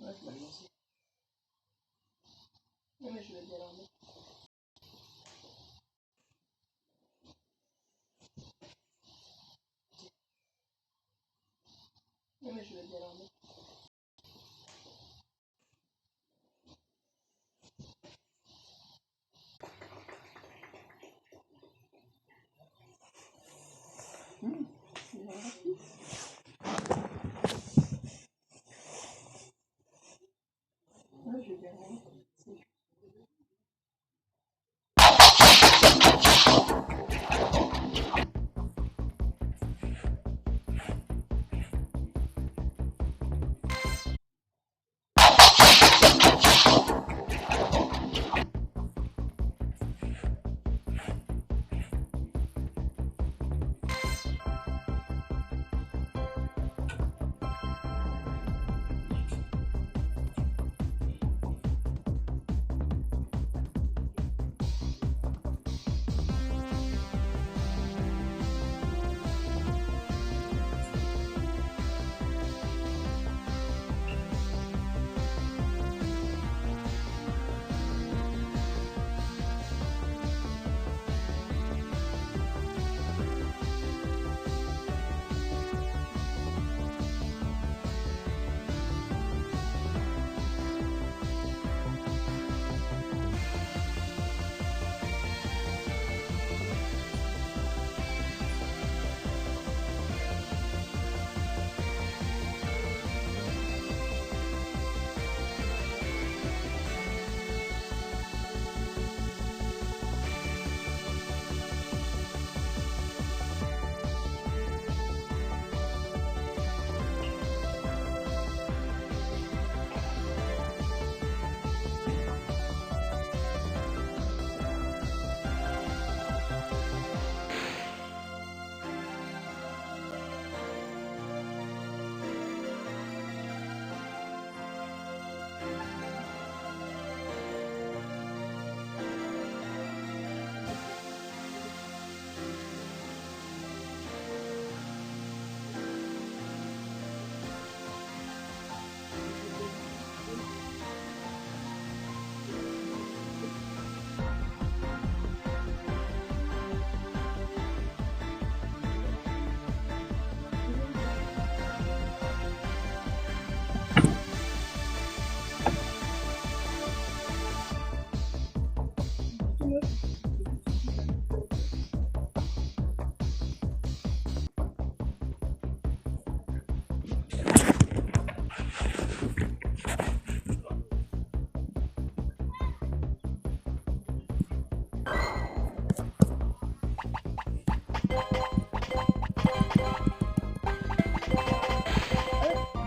Ouais, je vais le lancer. Non, mais je vais bien l'enlever. Non, mais je vais bien l'enlever. C'est rapide. Ouais, je vais bien l'enlever.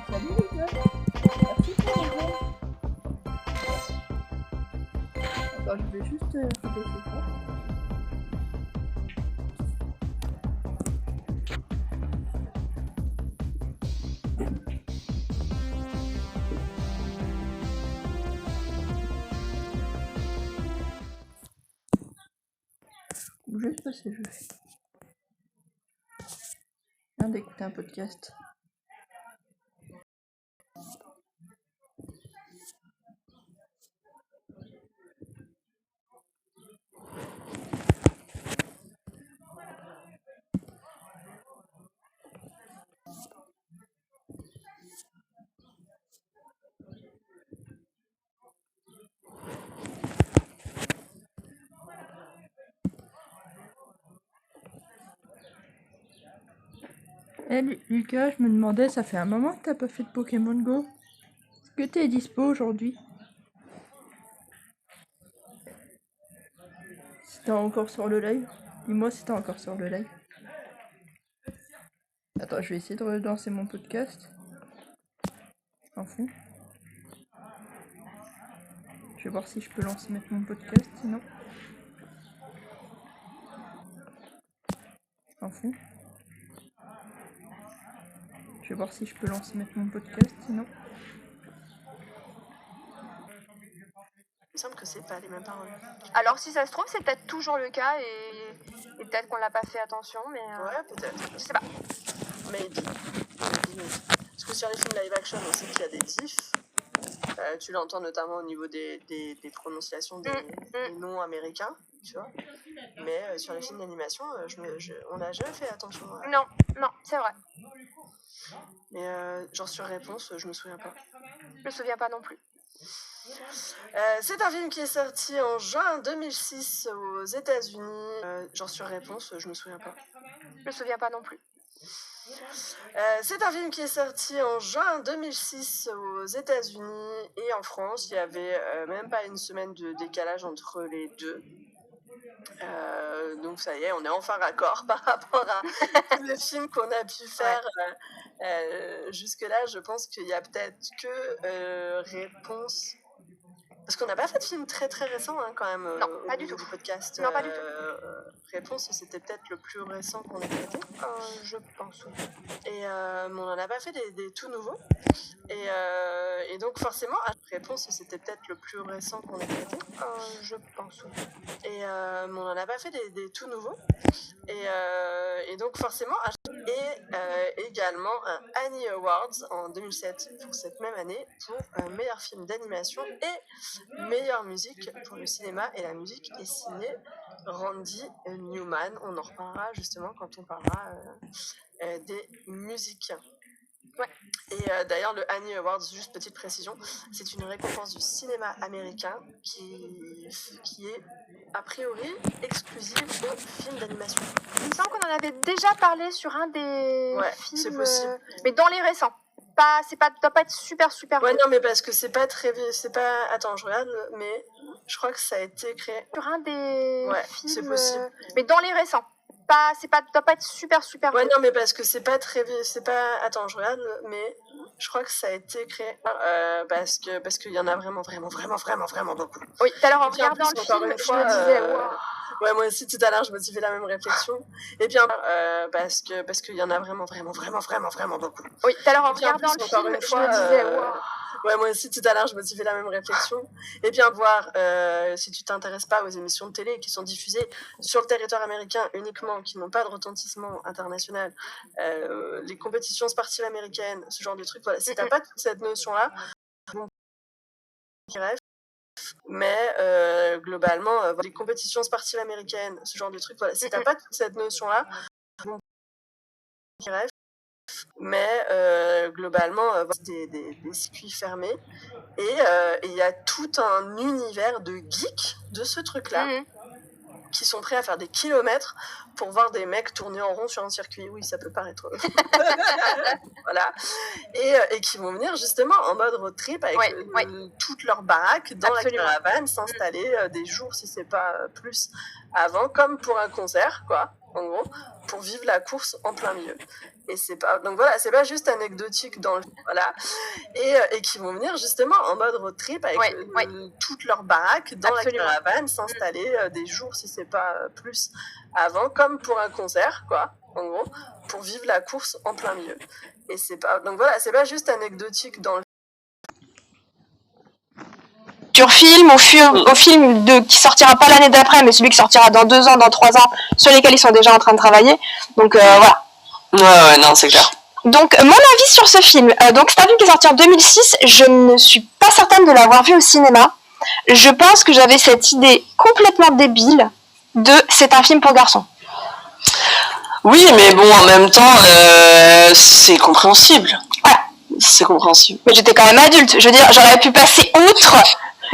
Salut les gars. Merci pour rejoindre. Attends, je vais juste rebaisser ça. Juste parce que je viens d'écouter un podcast. Lucas, je me demandais, ça fait un moment que t'as pas fait de Pokémon Go. Est-ce que t'es dispo aujourd'hui? Si t'es encore sur le live, dis-moi si t'es encore sur le live. Attends, je vais essayer de relancer mon podcast. Je m'en fous. Je vais voir si je peux mettre mon podcast, sinon. Je m'en fous. Je vais voir si je peux mettre mon podcast, sinon. semble que c'est pas les mêmes paroles. Alors si ça se trouve, c'est peut-être toujours le cas et peut-être qu'on l'a pas fait attention, mais Ouais, peut-être. je sais pas. Maybe. Parce que sur les films live action, on sait qu'il y a des diffs. Tu l'entends notamment au niveau des prononciations des noms américains, tu vois. Mais sur les films d'animation, on n'a jamais fait attention. Non, c'est vrai. Mais genre sur Réponse, je me souviens pas. Je me souviens pas non plus. C'est un film qui est sorti en juin 2006 aux États-Unis. Genre sur Réponse, je me souviens pas. Je me souviens pas non plus. C'est un film qui est sorti en juin 2006 aux États-Unis et en France. Il y avait même pas une semaine de décalage entre les deux. Donc ça y est, on est enfin raccord par rapport à tous les films qu'on a pu faire. Jusque-là, je pense qu'il y a peut-être que Réponse. Parce qu'on n'a pas fait de film très très récent quand même non, pas du tout. du podcast. Non, pas du tout. Réponse, c'était peut-être le plus récent qu'on ait traité. Je pense. Et on n'en a pas fait des tout nouveaux. Et donc forcément, Réponse, c'était peut-être le plus récent qu'on ait traité. Je pense. Et on n'en a pas fait des tout nouveaux. Et donc forcément, et également un Annie Awards en 2007 pour cette même année pour meilleur film d'animation et meilleure musique pour le cinéma. Et la musique est signée Randy Newman. On en reparlera justement quand on parlera des musiques. Ouais. Et d'ailleurs, le Annie Awards, juste petite précision, c'est une récompense du cinéma américain qui est a priori exclusive aux films d'animation. Il me semble qu'on en avait déjà parlé sur un des films. C'est possible. Mais dans les récents. Doit pas être super. Ouais, non, mais parce que c'est pas très. Attends, je regarde, mais je crois que ça a été créé. Sur un des films. C'est possible. Mais dans les récents. Doit pas être super. Ouais, non, mais parce que c'est pas très. Attends, je regarde, mais je crois que ça a été créé. Parce qu'il y en a vraiment beaucoup. Oui, tout à l'heure en regardant le film, je me disais, wow. Ouais, moi aussi, tout à l'heure, je me suis fait la même réflexion. Et bien, parce qu'il y en a vraiment beaucoup. Oui, tout à l'heure en regardant le film, je me disais, wow. Ouais, moi aussi, tout à l'heure, je me suis fait la même réflexion. Et bien, voir, si tu t'intéresses pas aux émissions de télé qui sont diffusées sur le territoire américain uniquement, qui n'ont pas de retentissement international, les compétitions sportives américaines, ce genre de trucs, voilà, si t'as pas toute cette notion-là, bon, bref. Mais globalement, les compétitions sportives américaines, ce genre de trucs, voilà, si t'as pas toute cette notion-là, bon, bref. Mais globalement, des circuits fermés. Et il y a tout un univers de geeks de ce truc-là qui sont prêts à faire des kilomètres pour voir des mecs tourner en rond sur un circuit. Oui, ça peut paraître. Voilà. Et qui vont venir justement en mode road trip avec toutes leurs baraques dans la caravane, s'installer des jours, si c'est pas plus, avant, comme pour un concert, quoi, en gros, pour vivre la course en plein milieu. Et c'est pas, donc voilà, c'est pas juste anecdotique dans le, voilà, et qui vont venir justement en mode road trip avec toutes leurs baraques dans la caravane, s'installer des jours, si c'est pas plus, avant, comme pour un concert, quoi, en gros, pour vivre la course en plein milieu. Et c'est pas, donc voilà, c'est pas juste anecdotique dans le film, au film qui sortira pas l'année d'après, mais celui qui sortira dans 2 ans, dans 3 ans, sur lesquels ils sont déjà en train de travailler. Donc voilà. Ouais, non, c'est clair. Donc mon avis sur ce film, donc c'est un film qui est sorti en 2006, je ne suis pas certaine de l'avoir vu au cinéma. Je pense que j'avais cette idée complètement débile de c'est un film pour garçons. Oui, mais bon, en même temps, c'est compréhensible. Voilà. C'est compréhensible. Mais j'étais quand même adulte, je veux dire, j'aurais pu passer outre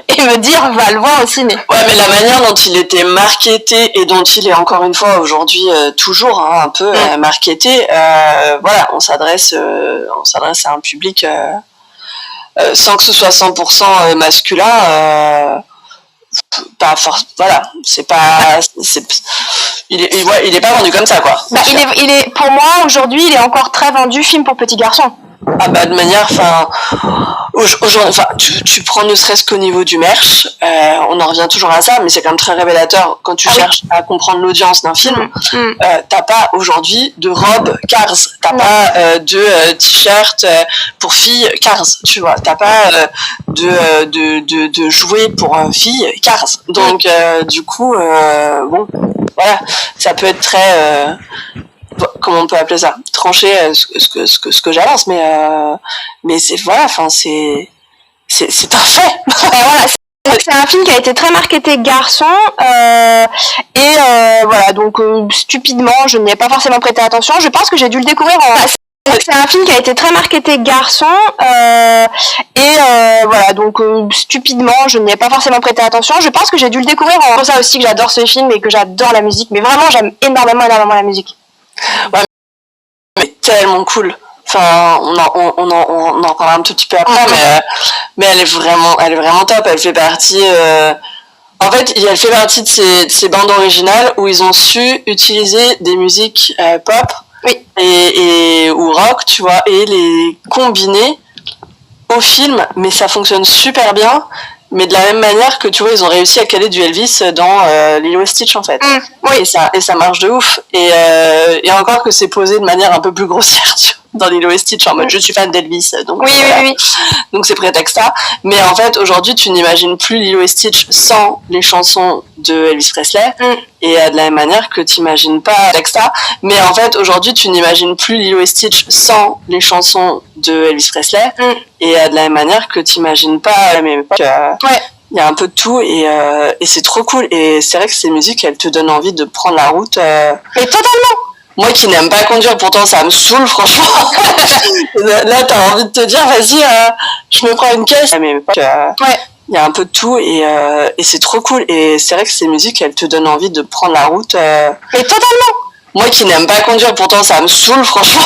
et me dire va le voir au ciné. Ouais, mais la manière dont il était marketé et dont il est encore une fois aujourd'hui toujours un peu marketé, voilà, on s'adresse à un public sans que ce soit 100% masculin. Pas force, voilà, il est pas vendu comme ça, quoi. Bah, il est pour moi aujourd'hui, il est encore très vendu film pour petits garçons. Ah bah de manière, enfin, aujourd'hui, enfin, tu prends ne serait-ce qu'au niveau du merch, on en revient toujours à ça, mais c'est quand même très révélateur quand tu cherches à comprendre l'audience d'un film. T'as pas aujourd'hui de robe Cars, t'as pas de t-shirt pour filles Cars, tu vois, t'as pas de jouets pour filles Cars. Donc du coup, bon, voilà, ça peut être très comment on peut appeler ça, trancher ce que j'avance, mais c'est voilà, enfin c'est un fait. Voilà, c'est un film qui a été très marketé garçon et voilà, donc stupidement je n'y ai pas forcément prêté attention. Je pense que j'ai dû le découvrir c'est un film qui a été très marketé garçon et voilà, donc stupidement je n'y ai pas forcément prêté attention. Je pense que j'ai dû le découvrir c'est pour ça aussi que j'adore ce film et que j'adore la musique, mais vraiment j'aime énormément la musique. Ouais, mais tellement cool. Enfin, on en reparlera un tout petit peu après, mais elle est vraiment top. Elle fait partie, en fait, elle fait partie de ces bandes originales où ils ont su utiliser des musiques pop et ou rock, tu vois, et les combiner au film, mais ça fonctionne super bien. Mais de la même manière que tu vois, ils ont réussi à caler du Elvis dans Lilo et Stitch en fait. Oui. Et ça marche de ouf. Et encore que c'est posé de manière un peu plus grossière, tu vois, dans Lilo et Stitch en mode je suis fan d'Elvis, donc oui. Donc c'est prétexta. Mais en fait aujourd'hui tu n'imagines plus Lilo et Stitch sans les chansons de Elvis Presley. Et de la même manière que tu n'imagines pas prétexta. Mais en fait aujourd'hui tu n'imagines plus Lilo et Stitch sans les chansons de Elvis Presley. Et de la même manière que tu n'imagines pas mais il y a un peu de tout et c'est trop cool. Et c'est vrai que ces musiques elles te donnent envie de prendre la route. Mais totalement. Moi qui n'aime pas conduire, pourtant ça me saoule franchement. Là t'as envie de te dire vas-y je me prends une caisse. Mais il y a un peu de tout et c'est trop cool. Et c'est vrai que ces musiques elles te donnent envie de prendre la route. Mais totalement. Moi qui n'aime pas conduire, pourtant ça me saoule franchement.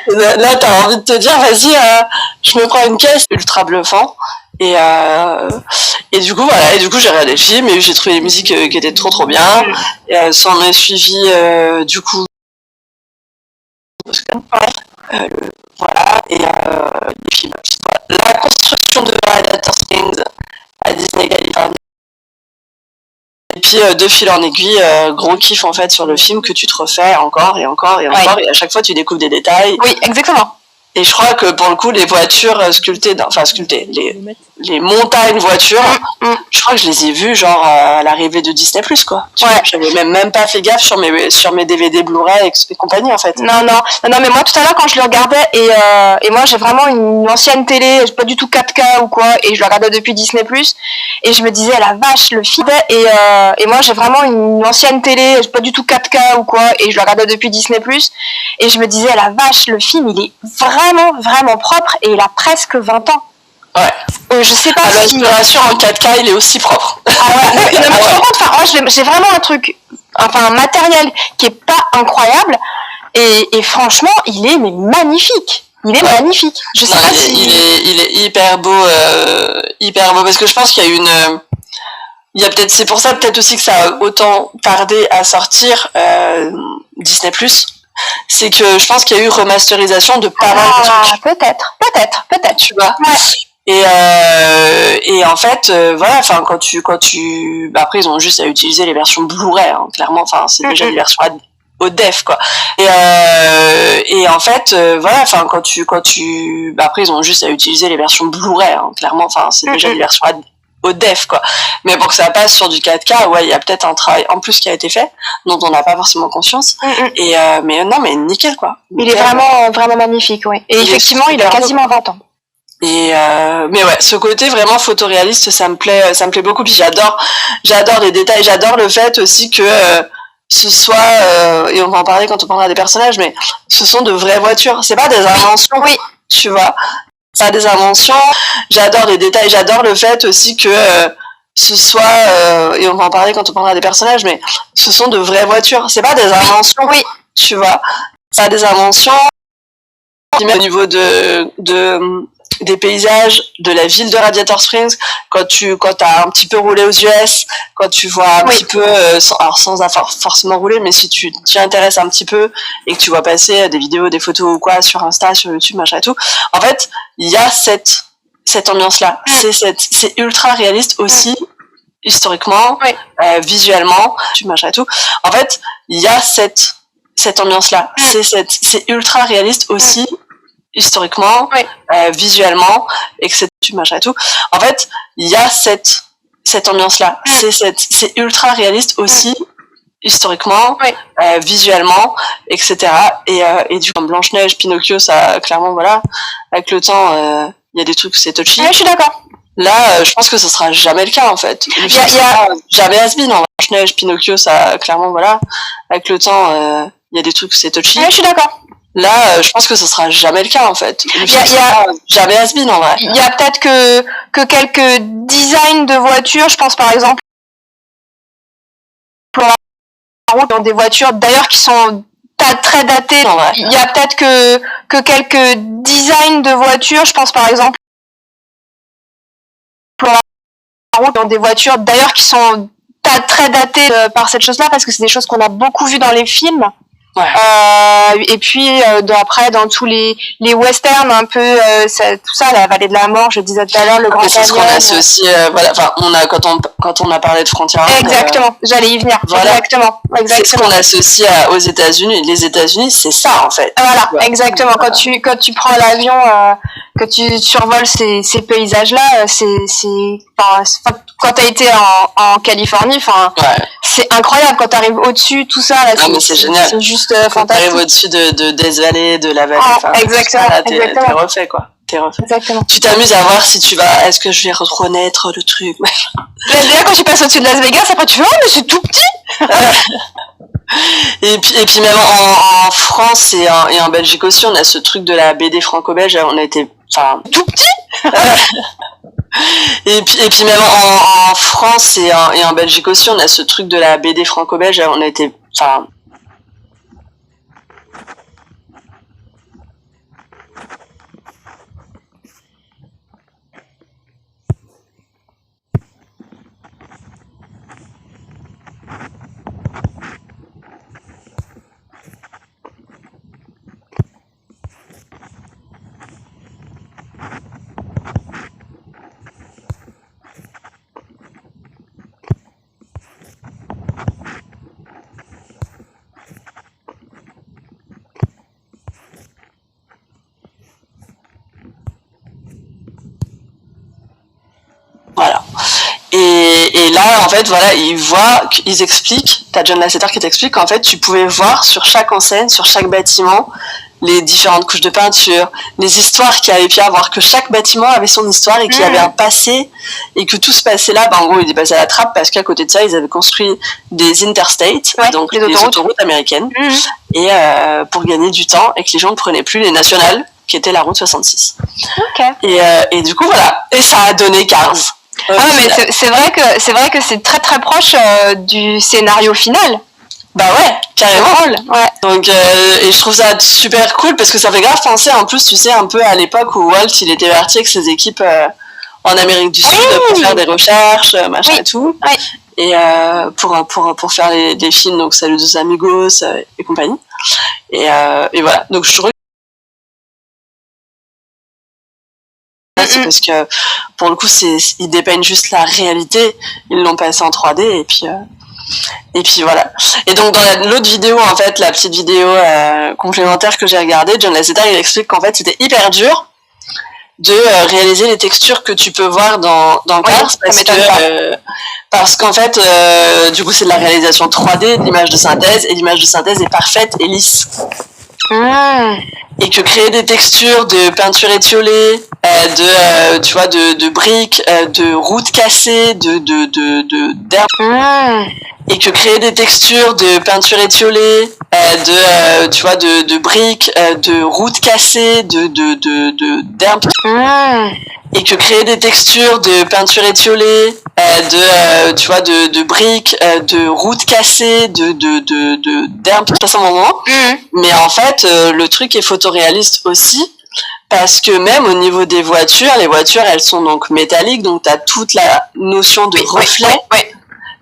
Là t'as envie de te dire vas-y je me prends une caisse. Ultra bluffant. Et du coup voilà, j'ai regardé le film et j'ai trouvé les musiques qui étaient trop bien. Et s'en est suivi du coup voilà et puis la construction de Predator Springs à Disney Californie. Et puis de fil en aiguille, gros kiff en fait sur le film que tu te refais encore et à chaque fois tu découvres des détails. Oui, exactement. Et je crois que pour le coup, les voitures sculptées, les montagnes voitures, je crois que je les ai vues genre à l'arrivée de Disney+, quoi. Tu vois, j'avais même pas fait gaffe sur mes DVD Blu-ray et compagnie, en fait. Non, mais moi tout à l'heure quand je le regardais, et moi j'ai vraiment une ancienne télé, pas du tout 4K ou quoi, et je le regardais depuis Disney+, et je me disais, la vache, le film, et moi j'ai vraiment une ancienne télé, pas du tout 4K ou quoi, et je le regardais depuis Disney+, et je me disais, la vache, le film, il est vraiment propre, et il a presque 20 ans. Ouais. Je sais pas si... je te rassure, en 4K, il est aussi propre. Ah ouais, mais moi j'ai vraiment un matériel qui est pas incroyable, et franchement, il est magnifique. Il est magnifique. Je sais pas il est hyper beau, parce que je pense qu'il y a il y a peut-être, c'est pour ça peut-être aussi que ça a autant tardé à sortir Disney+. C'est que je pense qu'il y a eu remasterisation de pas mal de trucs. Peut-être, tu vois. Et en fait, voilà, enfin quand tu après ils ont juste à utiliser les versions Blu-ray, hein, clairement, enfin c'est déjà des versions au def quoi. Et en fait, voilà, enfin quand tu après ils ont juste à utiliser les versions Blu-ray, hein, clairement, enfin c'est déjà des versions au def quoi. Mais pour que ça passe sur du 4K, ouais, il y a peut-être un travail en plus qui a été fait dont on n'a pas forcément conscience. Et mais non, mais nickel quoi. Il est vraiment magnifique, ouais. Et effectivement, il a quasiment 20 ans. Et mais ouais, ce côté vraiment photoréaliste, ça me plaît beaucoup. Puis j'adore les détails, j'adore le fait aussi que ce soit et on va en parler quand on parlera des personnages, mais ce sont de vraies voitures, c'est pas des inventions, tu vois. C'est pas des inventions. J'adore les détails, j'adore le fait aussi que ce soit et on va en parler quand on parlera des personnages, mais ce sont de vraies voitures, c'est pas des inventions, tu vois. C'est pas des inventions. Au niveau de des paysages de la ville de Radiator Springs, quand t'as un petit peu roulé aux US, quand tu vois un petit peu, sans forcément rouler, mais si tu t'y intéresses un petit peu et que tu vois passer des vidéos, des photos ou quoi sur Insta, sur YouTube, machin et tout, en fait, il y a cette ambiance-là. C'est ultra réaliste aussi, historiquement, visuellement, machin et tout. En fait, il y a cette ambiance-là. C'est ultra réaliste aussi, historiquement, visuellement, etc. machin et tout. En fait, il y a cette ambiance-là. C'est ultra réaliste aussi, historiquement, visuellement, etc. Et du coup, Blanche-Neige, Pinocchio, ça, clairement, voilà, avec le temps, il y a des trucs, c'est touchy. Ouais, je suis d'accord. Là, je pense que ce sera jamais le cas, en fait. Jamais has-been, en Blanche-Neige, Pinocchio, ça, clairement, voilà, avec le temps, il y a des trucs, c'est touchy. Ouais, je suis d'accord. Là, je pense que ce sera jamais le cas, en fait. Jamais has-been, en vrai. Il y a peut-être que quelques designs de voitures, je pense par exemple dans des voitures d'ailleurs qui sont pas très datées. En vrai. Il y a peut-être que quelques designs de voitures, je pense par exemple dans des voitures d'ailleurs qui sont pas très datées par cette chose-là parce que c'est des choses qu'on a beaucoup vues dans les films. Ouais. Et puis après dans tous les westerns un peu tout ça, la vallée de la mort, je disais tout à l'heure, le Grand Canyon. C'est ce qu'on associe, voilà, enfin quand on a parlé de Frontier Road. Exactement, j'allais y venir. Voilà. Exactement. C'est ce qu'on associe aux États-Unis. Les États-Unis, c'est ça en fait. Voilà, exactement. Quand tu prends l'avion, que tu survoles ces paysages-là, quand t'as été en Californie, c'est incroyable quand t'arrives au-dessus, tout ça. Là, c'est génial. C'est juste quand fantastique. t'arrives au-dessus de Death Valley, de la vallée, exactement. T'es refait quoi. Exactement. Tu t'amuses à voir si tu vas, est-ce que je vais renaître le truc. Déjà quand tu passes au-dessus de Las Vegas, après tu fais oh mais c'est tout petit. Et puis même en France et en Belgique aussi, on a ce truc de la BD franco-belge, on a été, tout petit. Et puis même en France et en Belgique aussi, on a ce truc de la BD franco-belge, on a été, voilà. Et là, en fait, voilà, ils expliquent, t'as John Lasseter qui t'explique qu'en fait, tu pouvais voir sur chaque enseigne, sur chaque bâtiment, les différentes couches de peinture, les histoires qu'il y avait pu avoir, que chaque bâtiment avait son histoire et qu'il y avait un passé, et que tout ce passé-là, en gros, il est passé à la trappe parce qu'à côté de ça, ils avaient construit des interstates, donc les autoroutes américaines, et pour gagner du temps, et que les gens ne prenaient plus les nationales, qui étaient la route 66. Et du coup, voilà. Et ça a donné Cars. Mais c'est vrai que c'est très très proche du scénario final. Bah ouais, carrément. Ouais. Donc et je trouve ça super cool parce que ça fait grave penser en plus, tu sais, un peu à l'époque où Walt il était parti avec ses équipes en Amérique du Sud pour faire des recherches, machin et tout. Oui. Et pour faire les films, donc Salut dos Amigos et compagnie. Et voilà. Donc je trouve c'est parce que pour le coup ils dépeignent juste la réalité, ils l'ont passé en 3D et puis voilà. Et donc dans l'autre vidéo, en fait, la petite vidéo complémentaire que j'ai regardée, John Lasseter il explique qu'en fait c'était hyper dur de réaliser les textures que tu peux voir dans Cars parce qu'en fait du coup c'est de la réalisation 3D, de l'image de synthèse, et l'image de synthèse est parfaite et lisse. Et que créer des textures de peinture étiolée, de briques, de routes cassées, d'herbes, et que créer des textures de peinture étiolée, de briques, de routes cassées, d'herbes, et que créer des textures de peinture étiolée, de briques, de routes cassées, d'herbes, pas un moment. Mais en fait, le truc est photoréaliste aussi, parce que même au niveau des voitures, les voitures, elles sont donc métalliques, donc tu as toute la notion de reflet,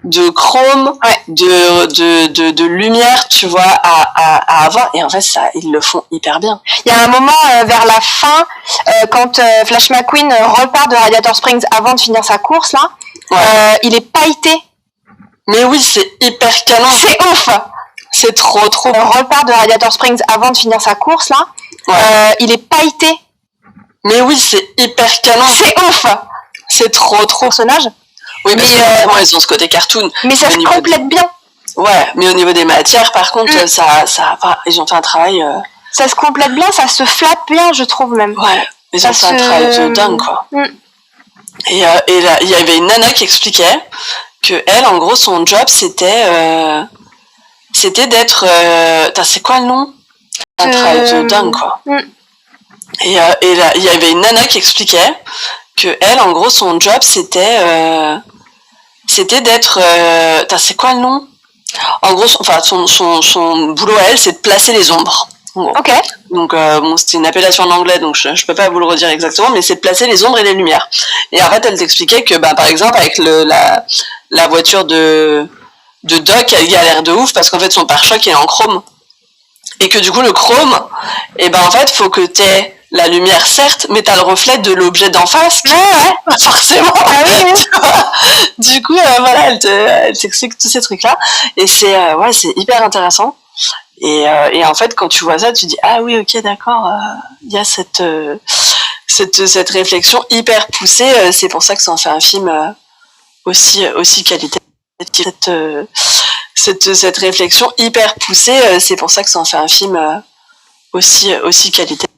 de chrome, de lumière, tu vois, à avoir. Et en fait, ça, ils le font hyper bien. Il y a un moment vers la fin, quand Flash McQueen repart de Radiator Springs avant de finir sa course, là, il est pailleté. Mais oui, c'est hyper canon. C'est ouf. C'est trop. Repart de Radiator Springs avant de finir sa course, là, il est pailleté. Mais oui, c'est hyper canon. C'est ouf. C'est trop. Personnage. Oui, parce que vraiment, ils ont ce côté cartoon. Mais ça se complète bien. Ouais, mais au niveau des matières, par contre, ils ont fait un travail... Ça se complète bien, ça se flatte bien, je trouve même. Ouais, ils ont fait un travail de dingue, quoi. Et là, il y avait une nana qui expliquait que elle, en gros, son job, c'était d'être... c'est quoi le nom? Un travail de dingue, quoi. Et là, il y avait une nana qui expliquait que elle, en gros, son job, c'était d'être... c'est quoi le nom? En gros, son boulot à elle, c'est de placer les ombres. Ok. Donc, c'était une appellation en anglais, donc je peux pas vous le redire exactement, mais c'est de placer les ombres et les lumières. Et en fait, elle t'expliquait que, par exemple, avec la voiture de Doc, elle galère de ouf parce qu'en fait, son pare-choc est en chrome. Et que du coup, le chrome, en fait, faut que t'aies la lumière, certes, mais t'as le reflet de l'objet d'en face. Forcément. Tu vois. Du coup, voilà, elle t'explique tous ces trucs-là. Et c'est hyper intéressant. Et en fait, quand tu vois ça, tu dis, ah oui, ok, d'accord, il y a cette réflexion hyper poussée. C'est pour ça que ça en fait un film aussi qualitatif. Cette réflexion hyper poussée, c'est pour ça que ça en fait un film aussi qualitatif.